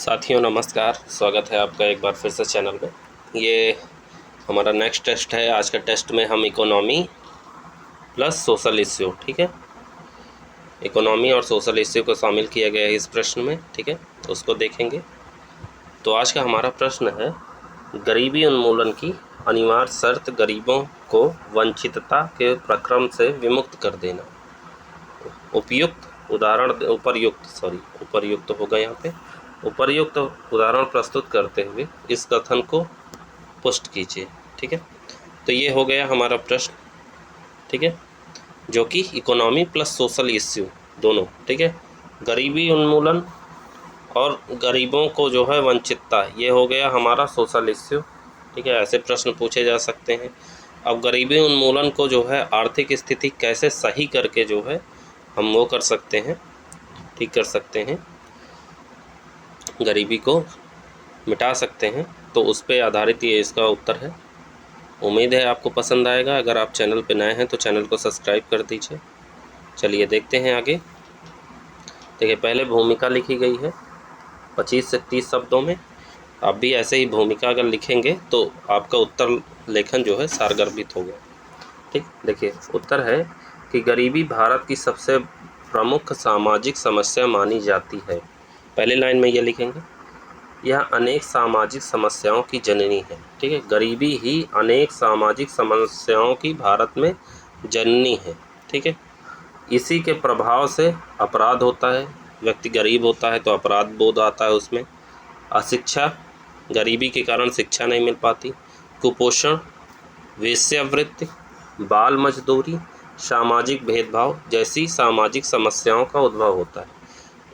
साथियों नमस्कार, स्वागत है आपका एक बार फिर से चैनल में। ये हमारा नेक्स्ट टेस्ट है। आज का टेस्ट में हम इकोनॉमी प्लस सोशल इश्यू, ठीक है, इकोनॉमी और सोशल इश्यू को शामिल किया गया है इस प्रश्न में, ठीक है, उसको देखेंगे। तो आज का हमारा प्रश्न है, गरीबी उन्मूलन की अनिवार्य शर्त गरीबों को वंचितता के प्रक्रम से विमुक्त कर देना। उपर्युक्त होगा यहाँ पे। उपर्युक्त उदाहरण प्रस्तुत करते हुए इस कथन को पुष्ट कीजिए, ठीक है। तो ये हो गया हमारा प्रश्न, ठीक है, जो कि इकोनॉमी प्लस सोशल इश्यू दोनों, ठीक है, गरीबी उन्मूलन और गरीबों को जो है वंचितता, ये हो गया हमारा सोशल इश्यू, ठीक है। ऐसे प्रश्न पूछे जा सकते हैं। अब गरीबी उन्मूलन को जो है आर्थिक स्थिति कैसे सही करके जो है हम वो कर सकते हैं, ठीक कर सकते हैं, गरीबी को मिटा सकते हैं, तो उस पर आधारित ये इसका उत्तर है। उम्मीद है आपको पसंद आएगा। अगर आप चैनल पर नए हैं तो चैनल को सब्सक्राइब कर दीजिए। चलिए देखते हैं आगे। देखिए, पहले भूमिका लिखी गई है 25 से 30 शब्दों में। आप भी ऐसे ही भूमिका अगर लिखेंगे तो आपका उत्तर लेखन जो है सारगर्भित होगा, ठीक। देखिए, उत्तर है कि गरीबी भारत की सबसे प्रमुख सामाजिक समस्या मानी जाती है। पहली लाइन में ये लिखेंगे, यह अनेक सामाजिक समस्याओं की जननी है, ठीक है। गरीबी ही अनेक सामाजिक समस्याओं की भारत में जननी है, ठीक है। इसी के प्रभाव से अपराध होता है। व्यक्ति गरीब होता है तो अपराध बोध आता है उसमें। अशिक्षा, गरीबी के कारण शिक्षा नहीं मिल पाती। कुपोषण, वेश्यावृत्ति, बाल मजदूरी, सामाजिक भेदभाव जैसी सामाजिक समस्याओं का उद्भव होता है।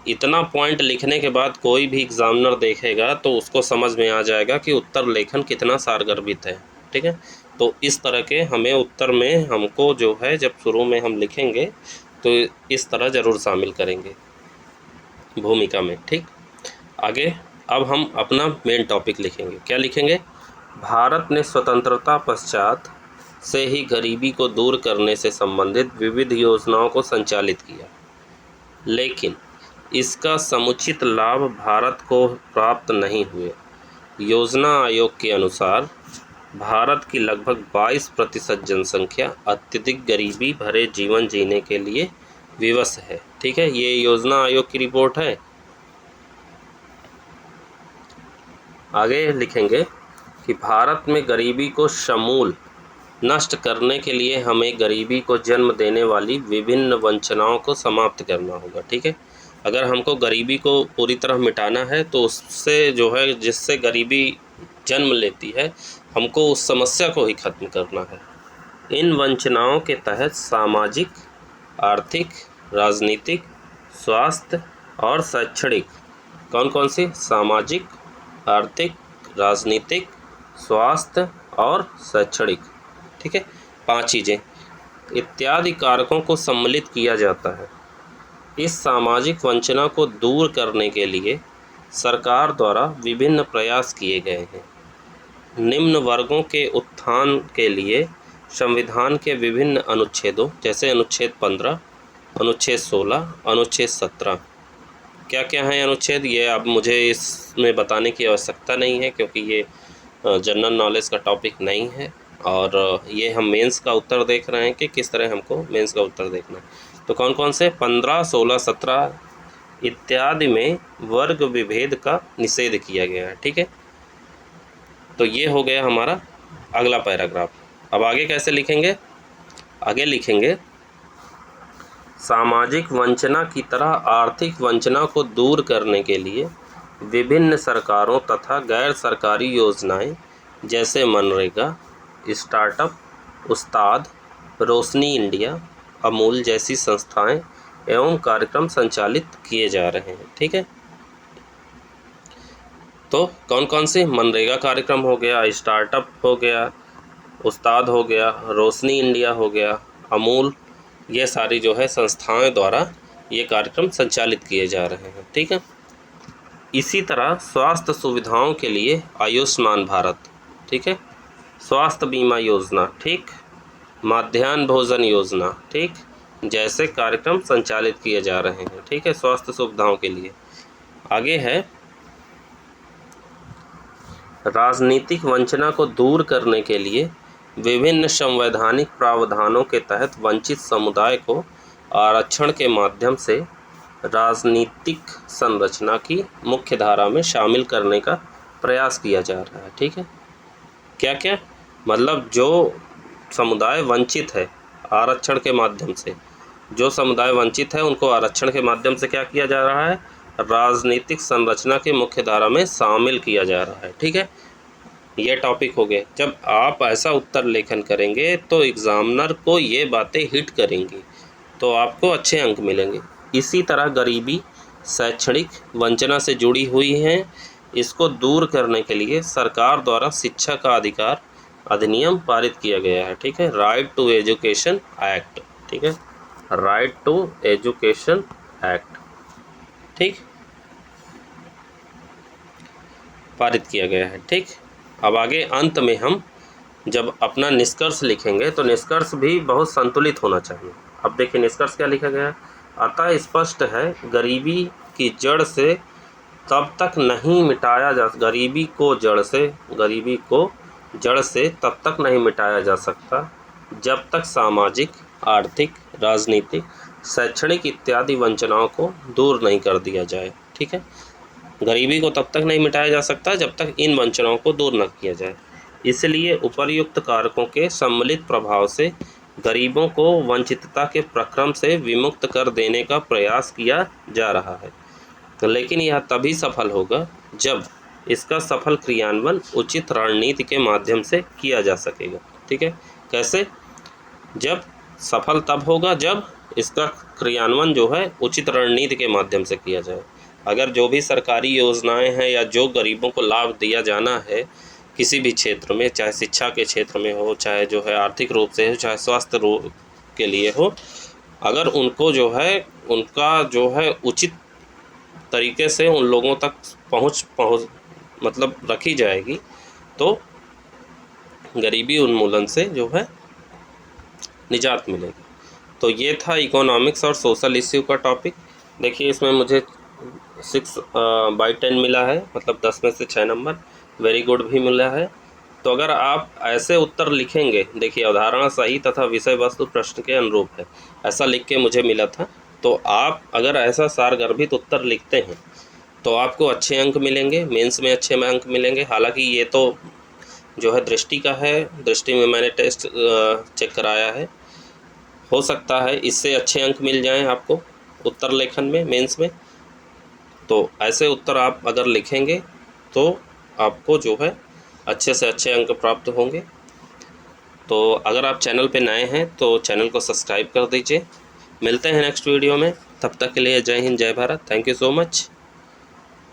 इतना पॉइंट लिखने के बाद कोई भी एग्जामिनर देखेगा तो उसको समझ में आ जाएगा कि उत्तर लेखन कितना सारगर्भित है, ठीक है। तो इस तरह के हमें उत्तर में हमको जो है जब शुरू में हम लिखेंगे तो इस तरह ज़रूर शामिल करेंगे भूमिका में, ठीक। आगे अब हम अपना मेन टॉपिक लिखेंगे। क्या लिखेंगे? भारत ने स्वतंत्रता पश्चात से ही गरीबी को दूर करने से संबंधित विविध योजनाओं को संचालित किया, लेकिन इसका समुचित लाभ भारत को प्राप्त नहीं हुए। योजना आयोग के अनुसार भारत की लगभग 22% जनसंख्या अत्यधिक गरीबी भरे जीवन जीने के लिए विवश है, ठीक है। ये योजना आयोग की रिपोर्ट है। आगे लिखेंगे कि भारत में गरीबी को समूल नष्ट करने के लिए हमें गरीबी को जन्म देने वाली विभिन्न वंचनाओं को समाप्त करना होगा, ठीक है। अगर हमको गरीबी को पूरी तरह मिटाना है तो उससे जो है जिससे गरीबी जन्म लेती है, हमको उस समस्या को ही खत्म करना है। इन वंचनाओं के तहत सामाजिक, आर्थिक, राजनीतिक, स्वास्थ्य और शैक्षणिक, कौन कौन सी? सामाजिक, आर्थिक, राजनीतिक, स्वास्थ्य और शैक्षणिक, ठीक है, 5 चीज़ें इत्यादि कारकों को सम्मिलित किया जाता है। इस सामाजिक वंचना को दूर करने के लिए सरकार द्वारा विभिन्न प्रयास किए गए हैं। निम्न वर्गों के उत्थान के लिए संविधान के विभिन्न अनुच्छेदों, जैसे अनुच्छेद 15, अनुच्छेद 16, अनुच्छेद 17, क्या क्या है अनुच्छेद, ये अब मुझे इसमें बताने की आवश्यकता नहीं है क्योंकि ये जनरल नॉलेज का टॉपिक नहीं है, और ये हम मेंस का उत्तर देख रहे हैं कि किस तरह हमको मेंस का उत्तर देखना है। तो कौन कौन से? 15, 16, 17 इत्यादि में वर्ग विभेद का निषेध किया गया है, ठीक है। तो ये हो गया हमारा अगला पैराग्राफ। अब आगे कैसे लिखेंगे? आगे लिखेंगे, सामाजिक वंचना की तरह आर्थिक वंचना को दूर करने के लिए विभिन्न सरकारों तथा गैर सरकारी योजनाएं जैसे मनरेगा, स्टार्टअप, उस्ताद, रोशनी इंडिया, अमूल जैसी संस्थाएं एवं कार्यक्रम संचालित किए जा रहे हैं, ठीक है। तो कौन कौन से? मनरेगा कार्यक्रम हो गया, स्टार्टअप हो गया, उस्ताद हो गया, रोशनी इंडिया हो गया, अमूल, ये सारी जो है संस्थाओं द्वारा ये कार्यक्रम संचालित किए जा रहे हैं, ठीक है। इसी तरह स्वास्थ्य सुविधाओं के लिए आयुष्मान भारत, ठीक है, स्वास्थ्य बीमा योजना, ठीक, मध्याह्न भोजन योजना, ठीक, जैसे कार्यक्रम संचालित किए जा रहे हैं, ठीक है, स्वास्थ्य सुविधाओं के लिए। आगे है राजनीतिक वंचना को दूर करने के लिए विभिन्न संवैधानिक प्रावधानों के तहत वंचित समुदाय को आरक्षण के माध्यम से राजनीतिक संरचना की मुख्य धारा में शामिल करने का प्रयास किया जा रहा है। ठीक है, क्या क्या मतलब जो समुदाय वंचित है आरक्षण के माध्यम से, जो समुदाय वंचित है उनको आरक्षण के माध्यम से क्या किया जा रहा है, राजनीतिक संरचना की मुख्य धारा में शामिल किया जा रहा है। ठीक है, ये टॉपिक हो गए। जब आप ऐसा उत्तर लेखन करेंगे तो एग्जामिनर को ये बातें हिट करेंगी तो आपको अच्छे अंक मिलेंगे। इसी तरह गरीबी, शैक्षणिक वंचना से जुड़ी हुई हैं, इसको दूर करने के लिए सरकार द्वारा शिक्षा का अधिकार अधिनियम पारित किया गया है। ठीक है, राइट टू एजुकेशन एक्ट। ठीक है, राइट टू एजुकेशन एक्ट, ठीक, पारित किया गया है। ठीक, अब आगे अंत में हम जब अपना निष्कर्ष लिखेंगे तो निष्कर्ष भी बहुत संतुलित होना चाहिए। अब देखिए निष्कर्ष क्या लिखा गया है, अतः स्पष्ट है गरीबी की जड़ से तब तक नहीं मिटाया जा, गरीबी को जड़ से तब तक नहीं मिटाया जा सकता जब तक सामाजिक, आर्थिक, राजनीतिक, शैक्षणिक इत्यादि वंचनाओं को दूर नहीं कर दिया जाए। ठीक है, गरीबी को तब तक नहीं मिटाया जा सकता जब तक इन वंचनाओं को दूर न किया जाए। इसलिए उपर्युक्त कारकों के सम्मिलित प्रभाव से गरीबों को वंचितता के प्रक्रम से विमुक्त कर देने का प्रयास किया जा रहा है, लेकिन यह तभी सफल होगा जब इसका सफल क्रियान्वयन उचित रणनीति के माध्यम से किया जा सकेगा। ठीक है, कैसे, जब सफल तब होगा जब इसका क्रियान्वयन जो है उचित रणनीति के माध्यम से किया जाए। अगर जो भी सरकारी योजनाएं हैं या जो गरीबों को लाभ दिया जाना है किसी भी क्षेत्र में, चाहे शिक्षा के क्षेत्र में हो, चाहे जो है आर्थिक रूप से हो, चाहे स्वास्थ्य रोग के लिए हो, अगर उनको जो है उनका जो है उचित तरीके से उन लोगों तक पहुँच मतलब रखी जाएगी तो गरीबी उन्मूलन से जो है निजात मिलेगी। तो ये था इकोनॉमिक्स और सोशल इश्यू का टॉपिक। देखिए इसमें मुझे 6/10 मिला है, मतलब 10 में से 6 नंबर, वेरी गुड भी मिला है। तो अगर आप ऐसे उत्तर लिखेंगे, देखिए अवधारणा सही तथा विषय वस्तु प्रश्न के अनुरूप है, ऐसा लिख के मुझे मिला था। तो आप अगर ऐसा सारगर्भित उत्तर लिखते हैं तो आपको अच्छे अंक मिलेंगे, मेंस में अच्छे अंक मिलेंगे। हालांकि ये तो जो है दृष्टि का है, दृष्टि में मैंने टेस्ट चेक कराया है, हो सकता है इससे अच्छे अंक मिल जाएं आपको उत्तर लेखन में, मेंस में। तो ऐसे उत्तर आप अगर लिखेंगे तो आपको जो है अच्छे से अच्छे अंक प्राप्त होंगे। तो अगर आप चैनल पे नए हैं तो चैनल को सब्सक्राइब कर दीजिए। मिलते हैं नेक्स्ट वीडियो में, तब तक के लिए जय हिंद, जय Bharat, thank you so much.